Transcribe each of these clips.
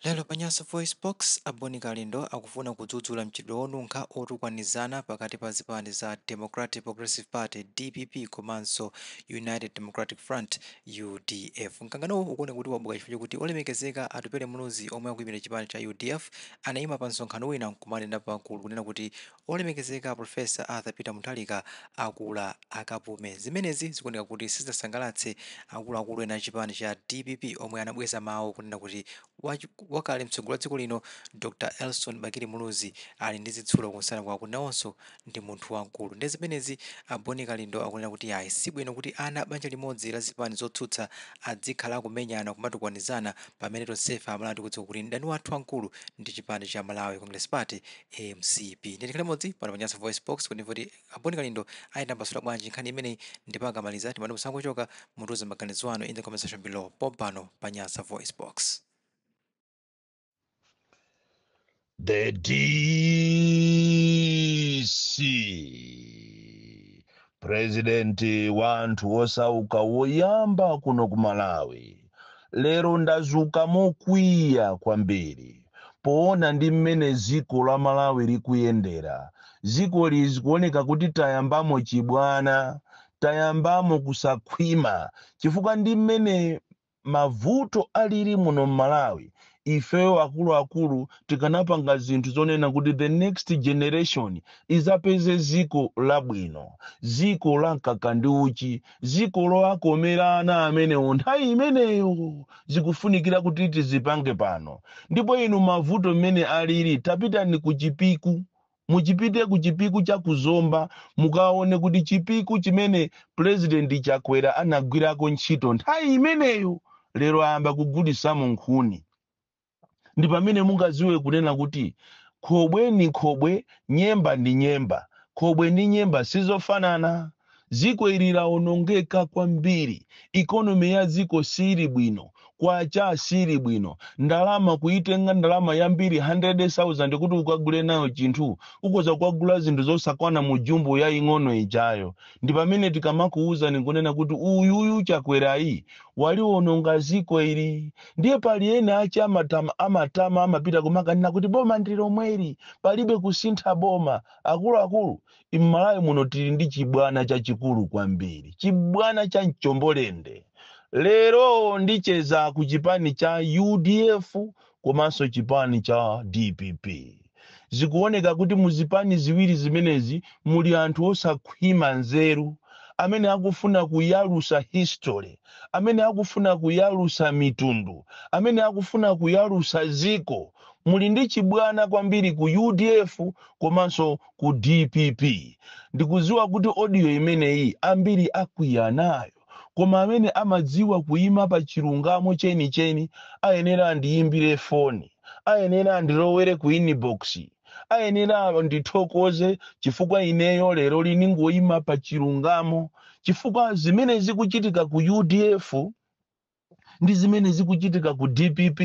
Lelo panyaso voice box aboni kalindo akufuna kudzudzula mchitidwe wonunkha otukwanizana pakati pa zipani za Democratic Progressive Party DPP komanso United Democratic Front UDF. Mkanganowu ukuoneka kuti wabuka chifukwa chokuti olemekezeka Atupele Muluzi omwe akuyimira chipani cha UDF anayima pa msonkhano wina nkumanena pakulu kunena kuti olemekezeka Profesa Arthur Peter Mutharika akula akapume. Zimenezi zikuoneka kuti sizidasangalatse akuluakulu ena chipani cha DPP omwe anabweza mawu kunena kuti wakale mtsogoleri wa dziko lino Dr. Elson Bakili Muluzi ali ndi zitsulo kunsana kwako nawonso ndi munthu wamkulu. Ndi zimenezi aboni kalindo akunena kuti ayi sibwino kuti ana banja limodzi la zipani zotsutsa adzikhala akumenyana kumatukwanizana pamene tonsefe amalandu kudziwa kuti mdani wathu wamkulu ndi chipani cha Malawi Congress Party MCP. Nditikhala modzi pano panyaso voice box kuti aboni kalindo ayitambasula bwanji nkhani imeneyi ndipo akamaliza timati musangochoka mutuze maganizo anu in the comment section below pompano panyaso voice box. The DC President wanthu osauka woyamba kuno ku Malawi lero ndazuka mokwiya kwambiri poona ndi mmene dziko la Malawi likuyendera. Dziko likuoneka kuti tayambamo chibwana, tayambamo kusakhwima chifukwa ndi mmene mavuto alili muno Malawi. Ifeyo akuluakulu tikanapanga zinthu zonena kuti the next generation izapeze dziko labwino, dziko la mkaka ndi uchi, dziko lowakomera ana amene nthawi imeneyo zikufunikira kuti tizipange pano. Ndipo inu mavuto mmene alili tapitani ku Chipiku, muchipite ku Chipiku cha Kuzomba mukaone kuti Chipiku chimene President Chakwera anagwirako ntchito nthawi imeneyo lero ayamba kugulitsamo nkhuni. Ndi pamene mungaziwe kunena kuti khobwe ni khobwe, nyemba ndi nyemba. Khobwe ndi nyemba sizofanana. Dziko ili laonongeka kwambiri, ikonomi ya dziko sili bwino, kwacha sili bwino. Ndalama kuitenga ndalama yambiri 100,000 kuti ukagule nayo chinthu ukoza kugula zinthu zosakwana mu jumbo ya ing'ono ijayo. Ndi pamene tikamakuuza nikunena kuti uyu Chakwerayi waliwononga dziko ili. Ndiye pali ena achi amatama amapita kumakanena kuti boma ndi lomweli palibe kusintha boma. Akuluakulu Malawi muno tili ndi chibwana chachikulu kwambiri, chibwana cha Mchombolende. Lero ndicheza ku chipani cha UDF komanso chipani cha DPP. Zikuoneka kuti muzipani ziwiri zimenezi muli anthu osakhwima nzeru, amene akufuna kuyalusa history, amene akufuna kuyalusa mitundu, amene akufuna kuyalusa dziko. Muli ndi chibwana kwambiri ku UDF komanso ku DPP. Ndikuziwa kuti audio imeneyi ambiri akwiya nayo, koma amene amadziwa kuyima pa chilungamo chenicheni ayenera andiyimbire foni, ayenera andilowere ku inbox, ayenera ndithokoze chifukwa ineyo lero lini ngoyima pa chilungamo, chifukwa zimene zikuchitika ku UDF ndi zimene zikuchitika ku DPP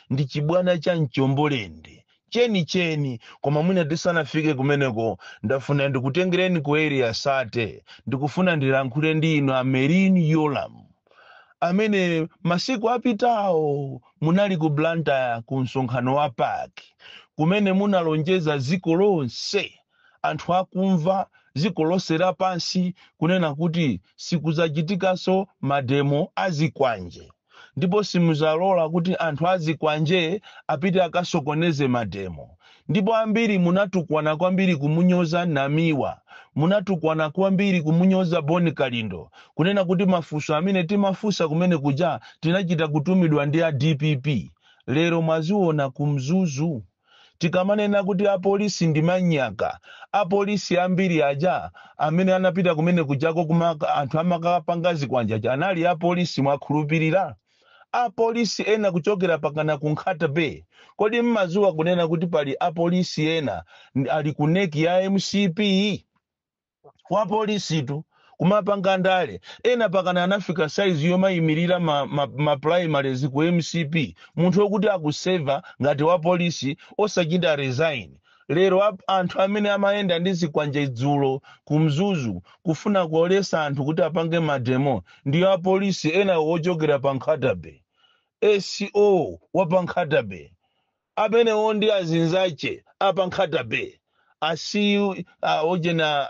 ndi chibwana cha Mchombolende chenicheni. Koma mwina tisanafike kumeneko ndafuna ndikutengereni ku area Sate, ndikufuna ndilankhule ndi inu Amerin Yolam amene masiku apitawo munali ku Blantyre ku msonkhano wa park kumene munalonjeza dziko lonse, anthu akumva dziko lonse lapansi kunena kuti sikuzachitikanso mademo azikwanje, ndipo simuzalola kuti anthu azikwanje apite akasokoneze mademo. Ndipo ambiri munatukwana kwambiri kumunyoza Namiwa, munatukwana kwambiri kumunyoza Boni Kalindo, kunena kuti mafunso amene timafunsa kumene kuja tinachita kutumidwa ndi a DPP. Lero mwaziona kumzuzu. Tikamanena kuti apolisi ndi manyaka, apolisi ambiri aja amene anapita kumene kujako kumaka anthu amakapanga zikwanja anali apolisi mwakhulupirira. Apolisi ena kuchokera pakana ku Nkhata Bay. Kodi mmazuwa kunena kuti pali apolisi ena ali ku neki ya MCP? Kwa polisi tu kumapanga ndale ena pakana anafika size yomayimirira ma primaries ku MCP, munthu wokuti akuseva ngati wa polisi osachita resign. Lero anthu amene amayenda ndi zikwanja dzulo kumzuzu kufuna kuolesa anthu kuti apange mademo ndiyo apolisi ena wochokera pa Nkhata Bay. SCO wa pa Nkhata Bay. amene ondi azinzache apankhata be asi ojena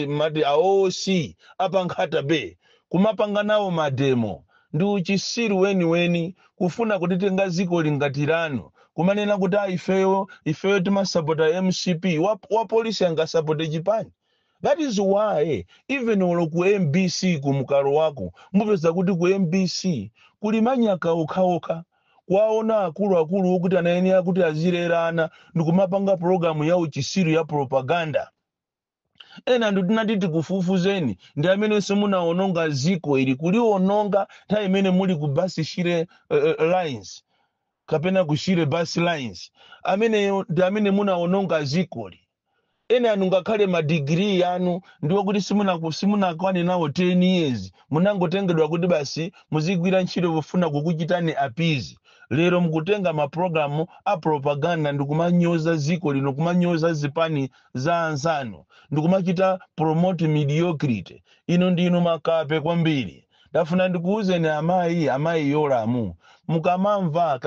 mati aosi apankhata be kumapanga nawo mademo ndi uchisiru weniweni kufuna kutitenga ziko lingatirano kumanena kuti ifeyo timasapota mcp wa polisi angasapote chipani. That is why even olo ku MBC kumukalo wako mupeza kuti ku MBC kuli manyaka okhaokha kwaona akuluakulu okuti anayenera kuti azirerana ndikumapanga programu ya uchisiru ya propaganda. Ena tinati tikufufuzeni ndi amene simunaononga ziko ili kuliononga nthawi imene muli ku basi shire lines kapena kushire bus lines amene ndi amene munaononga zikoli. Ena anu ngakhale madigiri yanu ndiwo kuti simunakwane nawo 10 years munangotengedwa kuti basi muzigwira ntchito pofuna kukuchitani apizi. Lero mukutenga maprogramu a propaganda ndikumanyoza ziko lino kumanyoza zipani za anzano ndikumachita promote mediocrity. Ino ndinu makape kwambiri. Ndafuna ndikuuzeni amayi yolamu mukamamva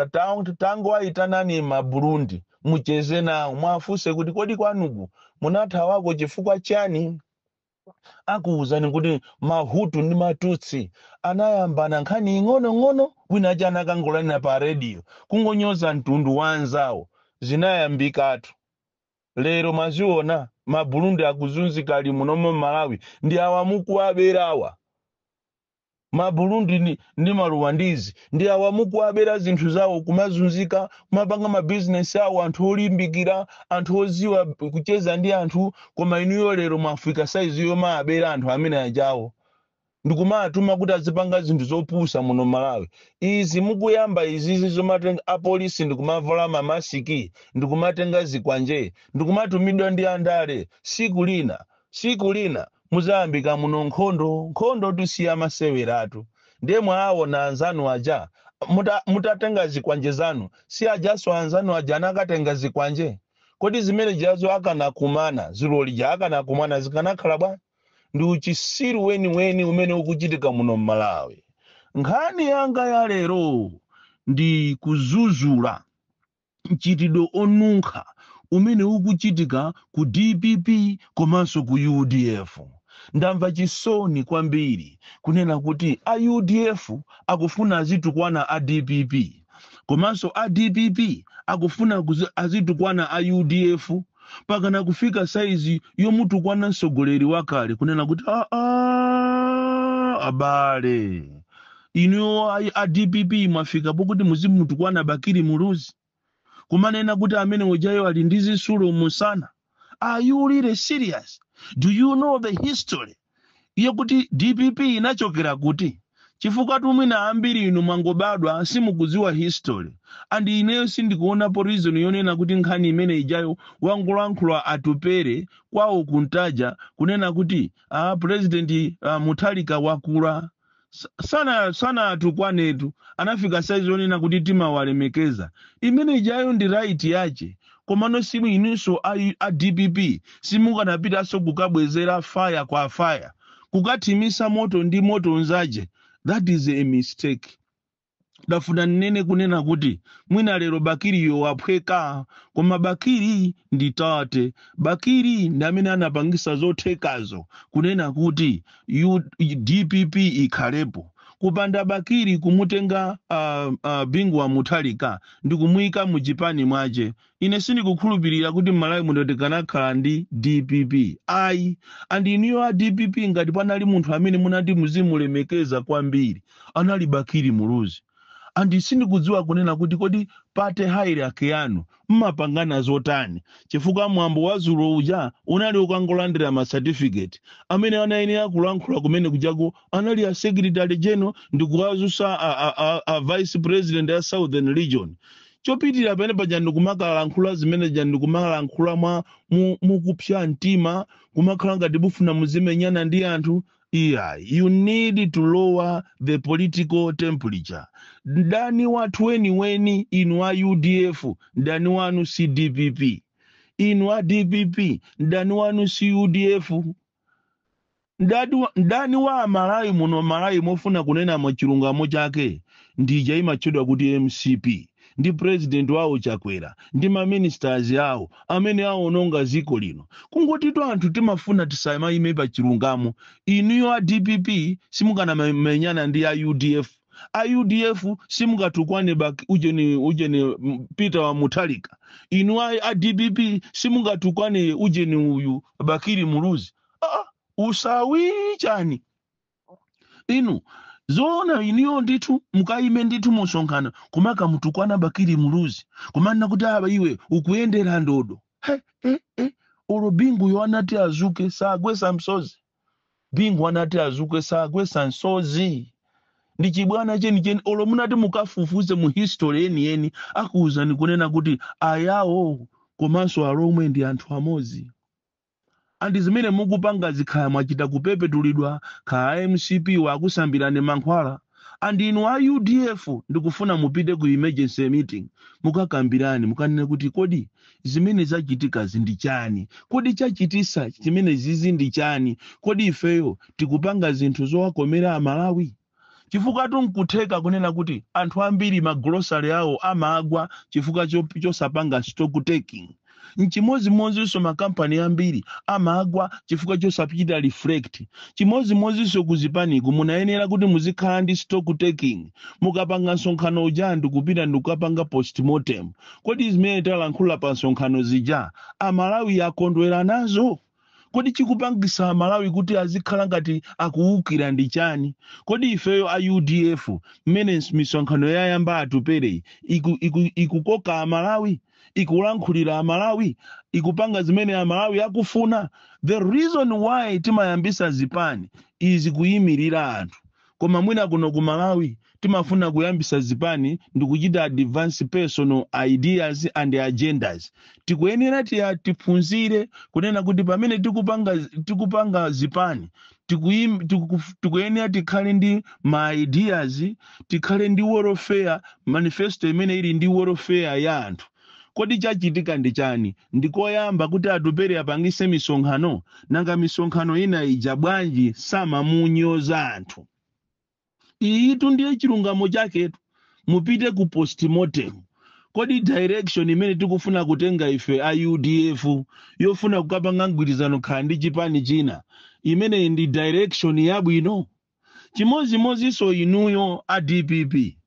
tango aitanani ma Burundi mucheze nawo mwafuse kuti kodi kwanuku munathawako chifukwa chani. Akuwuzani kuti mahutu ndi matutsi anayambana nkhani ing'ono wina chana kangolanira pa radio kungonyoza mtundu wa anzawo zinayambikatu. Lero maziona ma Burundi akuzunzika ali munomo Malawi ndi awamukuaberawa. Ma Burundi ndi maruwandizi ndi awamukuabera zinthu zawo kumazunzika kumapanga ma business awo anthu olimbikira anthu oziwa kucheza ndi anthu koma inuyo lero mu Africa size yoma abera anthu amene ajawo ndikumatuma kuti azipanga zinthu zopusa muno Malawi. Izi mukuyamba izizi zomatenga apolisi ndikumavala mamasiki ndikumatenga zikwanje ndikumatumidwa ndi andale siku lina muzayambika muno nkhondo tusiya maseweratu ndemwe aona anzanu aja mutatenga zikwanje zanu si ajaso anzanu aja anakatenga zikwanje kodi zimene jazo akanakumana zilolija akanakumana zikanakhala bwa ndi uchisiru weni umene ukuchitika muno Malawi. Nkhani yanga ya lero ndi kuzuzula mchitidwe onunkha umene ukuchitika ku DPP komanso ku UDF. Ndamva chisoni kwambiri kunena kuti a UDF akufuna azitukwana a DPP komanso a DPP akufuna azitukwana a UDF pakana kufika saizi yomutukwana msogoleri wakale kunena kuti abale inu a DPP mwafika pokuti muzimutukwana Bakiri Muluzi kumanena kuti amene ujayo ali ndi zisulo musana. Are you really serious? Do you know the history yokuti DPP inachokera kuti? Chifukwa tumwina ambiri inu mwangobadwa simukuziwa history. Andi ineyo sindikuonapo reason yonena kuti nkhani imene ijayo wangulankhula atupere kwawo kuntaja kunena kuti president Mutharika wakula sana atukwanetu anafika saizi yonena kuti timawalemekeza. Imene ijayo ndi right yache komano simu inuso a DPP simukanapita so kukabwezera fire kwa fire kukathimisa moto ndi moto nzaje. That is a mistake. Dafuna nene kunena kuti mwina lero Bakiri yo waphweka koma Bakiri ndi tate. Bakiri ndi amene anapangisa zothekazo kunena kuti DPP ikhalepo. Kupanda Bakiri kumutenga Bingwa Mutharika ndi kumuyika mu chipani mwache. Ine sindikukhulupirira kuti Malawi muno tikanakhala ndi DPP. Andi iniyo a DPP ngati panali munthu amene munati muzimulemekeza kwambiri anali Bakiri Muluzi. Andi sindikudziwa kunena kuti kodi pate hierarchy yanu mmapangana zotani chifukwa mwambo wa Zulu uja unali ukangolandira ma certificate amene anayenera kulankhula kumene kujago anali a secretary general ndikuwazusa a vice president ya Southern Region. Chopitira pene paja ndikumakala zimene ja ndikumakala mwa mukupsya mtima kumakhala ngati bufuna muzimenyana ndi anthu. Yeah, you need to lower the political temperature. Ndani watu weni inu wa UDF, ndani wanu si DPP. Inu wa DPP, ndani wanu si UDF. Ndani wa Malawi muno Malawi mofuna kunena machilungamo chake ndija imachedwa kuti MCP. ndi president wawo Chakwera ndi ma ministers yawo amene aononga ziko lino. Kungotito anthu timafuna tisamayime pa chilungamo. Inuyo a DPP simukanamenyana ndi a UDF. A UDF simungatukwane ujeni Peter wa Mutharika. Inu a DPP simungatukwane ujeni uyu Bakiri Muluzi. Usawi chani. Inu zona iniyo nditu mukaime nditu musonkhana kumaka mutukwana Bakiri Muluzi kumana kuti aba iwe ukuyendera ndodo. Olo bingu yo anati azuke sagwesa msozi. Bingu anati azuke sagwesa nsozi. Ndi chibwana cheni olo munati mukafufuze mu history eni akuza ni kunena kuti ayawo komanso alomwe ndi anthu amozi. Andi zimene mukupanga zikhaya mwachita kupepetulidwa kha MCP wakusambirane mankhwala. Andi inu a UDF ndikufuna mupite ku emergency meeting mukakambirani mukanene kuti kodi zimene zachitika zindi chani, kodi chachitisa zimene zizi ndi chani, kodi ifeyo tikupanga zinthu zowakomera Amalawi. Chifukwa nkutheka kunena kuti anthu ambiri magrocery yawo amagwa chifukwa chosapanga stock taking. Nchimozimozinso makampani ambiri amagwa chifukwa chosapita reflect. Chimozimozinso kuzipaniku munayenera kuti muzikhala ndi stock taking. Mukapanga nsonkhano uja ndikupita ndikukapanga postmortem. Kodi zimene talankhula pa nsonkhano zija Amalawi akondwera nazo? Kodi chikupangisa Amalawi kuti azikhala ngati akuwukira ndi chani? Kodi ifeyo a UDF mmene misonkhano yayamba atupere ikukoka Amalawi, ikulankhulira Amalawi, ikupanga zimene Amalawi akufuna? The reason why timayambisa zipani is kuyimirira anthu. Koma mwina kuno ku Malawi timafuna kuyambisa zipani ndikuchita advance personal ideas and agendas. Tikuyenera tiphunzire kunena kuti pamene tikupanga zipani tikuyenera tikhale ndi ma ideas, tikhale ndi welfare manifesto imene ili ndi welfare ya anthu. Kodi chachitika ndi chani? Ndikoyamba kuti atupere apangise misonkhano, nanga misonkhano ina ija bwanji samamunyoza anthu. Iyitu ndiye chilungamo chaketu. Mupite ku postmortem. Kodi direction imene tikufuna kutenga ife a UDF yofuna kukapanga mgwirizano khala ndi chipani china, imene ndi direction yabwino? Chimozimozinso inuyo a DPP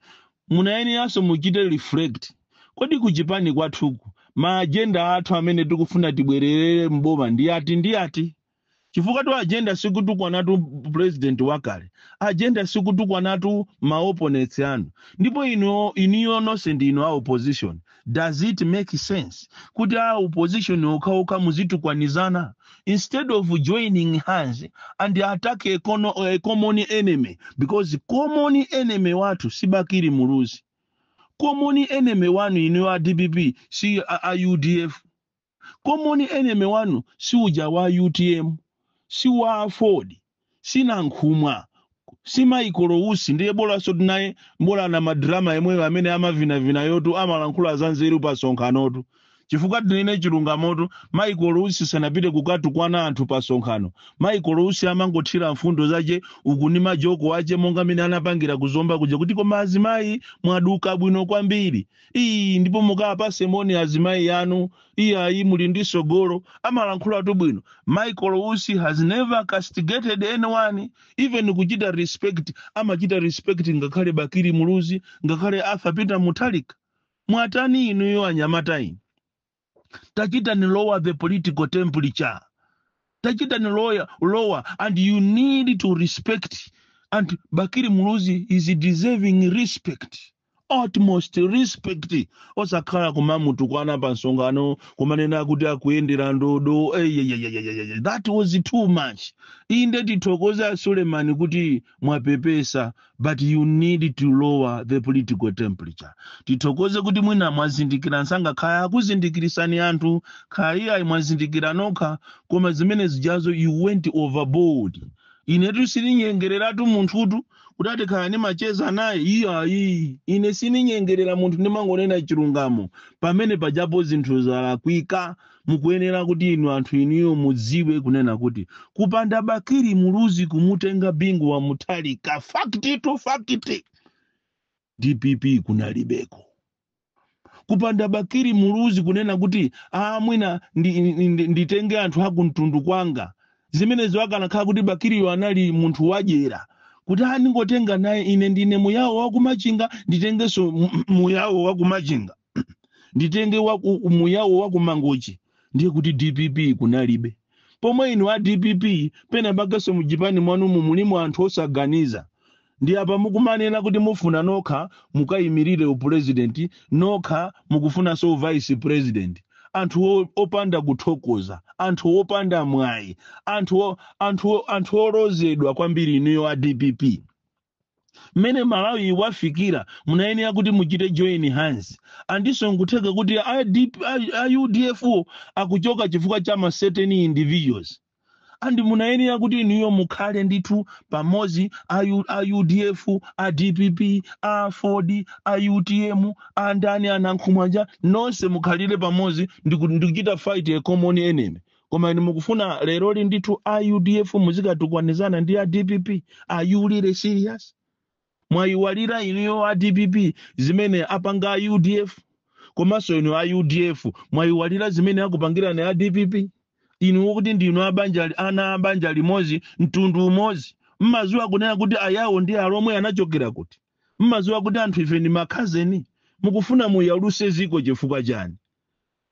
munayeneranso muchite reflect. Kodi kuchipani kwathuku ma agenda athu amene tikufuna tibwerere mboma ndi ati? Chifukwa tu agenda sikutukwa natu president wakale. Agenda sikutukwa natu ma opponents anu. Ndipo iniyo nonse ndi ino a opposition. Does it make sense? Kuti a opposition oka muzitukwanizana instead of joining hands and attack a common enemy? Because common enemy watu si Bakiri Muluzi. Common enemy wanu iniyo a DPP si a UDF. Common enemy wanu si uja wa UTM. Si wa Ford, si Nankhumwa, si Michael Owusi, ndiye bola soti naye mbola na madrama yemwe amene amavina yotu amalankhula zanzeru pa sonkhanotu. Chifukwa tinene chilungamoto Michael Owusi sanapite kukatukwana anthu pa sonkhano. Michael Owusi amangothira mfundo zache ukuni majoko wache monga mene anapangira kuzomba kuja kuti koma azimayi mwaduka bwino kwambiri. Ndipo mukapa semoni azimayi yanu ayi muli ndi sogolo amalankhula tu bwino. Michael Owusi has never castigated anyone, even kuchita respect amachita respect ngakhale Bakiri Muluzi, ngakhale Arthur Peter Mutharika. Mwatani inuyo anyamata inu. Tachita ni lower the political temperature. Tachita ni lower, and you need to respect. And Bakiri Muluzi is deserving respect. Utmost respect. Osakara kumamu tukwana pansongano kumanena kuti akuyendera ndodo. That was too much. Inde titokoza Suleiman kuti mwapepesa, but you need to lower the political temperature. Titokoze kuti mwina mwazindikira nsanga kaya kuzindikirisani anthu, kaya mwazindikira noka, koma zimene zijazo you went overboard. Inetu sininyengereratu munthutu kudati kaya ni macheza naye ine sininyengerera munthu ndimangonena chilungamo pamene pajapo zinthu zalakwika. Mukuyenera kuti inu anthu iniyo mudziwe kunena kuti kupanda Bakiri Muluzi kumutenga Bingu wa Mutharika fact to fact DPP kunalibeko. kupanda Bakiri Muluzi kunena kuti mwina nditenge anthu akumtundu kwanga zimenezo akanakhala kuti Bakiriyo anali munthu wajera kuti ningotenga naye ine ndine muyawo wakumachinga nditengenso muyawo wakumachinga nditenge muyawo wakumangochi ndiye kuti DPP kunalibe pomwe inu a DPP pena bageso mujipani mwanumu mulimu anthu osaganiza ndi apa mukumanena kuti mufuna nokha mukayimirire upresident nokha mukufuna so vice president anthu opanda kuthokoza anthu opanda mwayi anthu olozedwa kwambiri inuyo a DPP mmene Malawi wafikira munayenera kuti muchite join hands andiso nkutheka kuti a UDF akuchoka chifukwa cha certain individuals andi munayenera kuti inuyo mukhale ndithu pamodzi a UDF a DPP a FORD a UTM andani anankhumwaja nonse mukhalire pamodzi ndikuchita fight a common enemy koma inu mukufuna lero ndithu a UDF muzikatukwanizana ndi a DPP. Are you really serious? Mwayiwalira inuyo a DPP zimene apanga a UDF komanso inu a UDF mwayiwalira zimene akupangira na a DPP. Inu kuti ndinu ana abanja limodzi mtundu umodzi mmaziwa kunena kuti ayawo ndi alomwe anachokera kuti mmaziwa kuti anthu ife ndi makhazeni mukufuna muyaluse ziko chifukwa chani.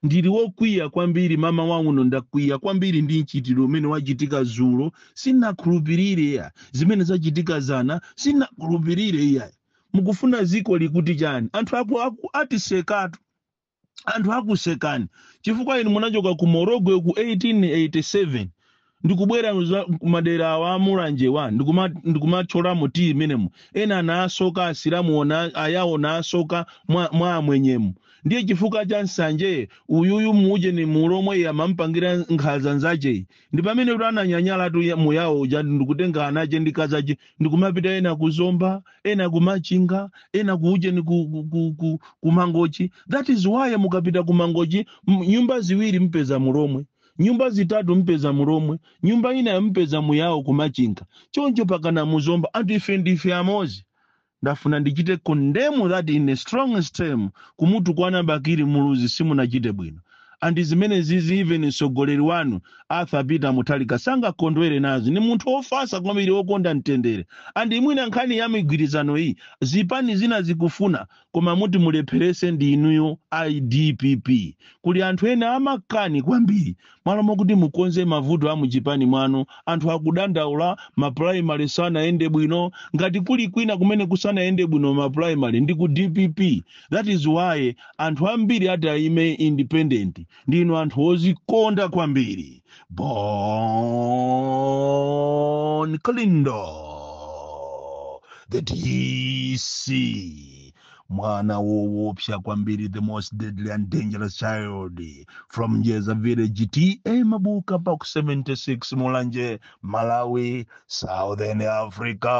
Ndili wokwiya kwambiri mama wangu ndakwiya kwambiri ndi nchitiro umene wachitika Zulo sinakhulupirire ya zimene zachitika zana sinakhulupirire ya mukufuna ziko likuti chani anthu atisekatu anthu akusekani chifukwa inu munachoka ku Morogwe ku 1887 ndikubwera kumadera wa Mulanje wa ndikumachola muti imenemo ena anasoka asilamu ayawo nasoka mwa mwenyemu ndiye chifukwa cha nsanje uyuyu muje ni mulomwe yamampangira nkhaza nzache ndi pamene kuti ananyanyala tu muyawo ja ndikutenga anache ndikazache ndikumapita ena kuzomba ena kumachinga ena kuje ni kumangochi. That is why mukapita kumangochi nyumba ziwiri mpeza mulomwe nyumba zitatu mpeza mulomwe nyumba ina mpeza muyawo kumachinga choncho pakana muzomba antu ife ndife amozi. Ndafuna ndichite condemn that in the strongest term kumutu kwana Bakiri Muluzi simunachite bwino andi zimene zizi even msogoleri wanu Arthur Peter Mutharika sanga kondwere nazo ni munthu ofasa kwambiri okonda mtendere andi imwina nkhani ya migwirizano iyi zipani zina zikufuna koma muti mulepherese ndi inuyo IDPP kuli anthu ena amakani kwambiri mwalomo kuti mukonze mavuto a mujipani mwanu anthu akudandaula ma primary sana ende bwino ngati kuli kwina kumene kusana ende bwino ma primary ndi ku DPP. That is why anthu ambiri ati aime independent ndino anthu ozikonda kwambiri. Bon Kalindo the DC mwana woopsa kwambiri the most deadly and dangerous child from Njeza village TA Mabuka Park 76 Mulanje Malawi Southern Africa.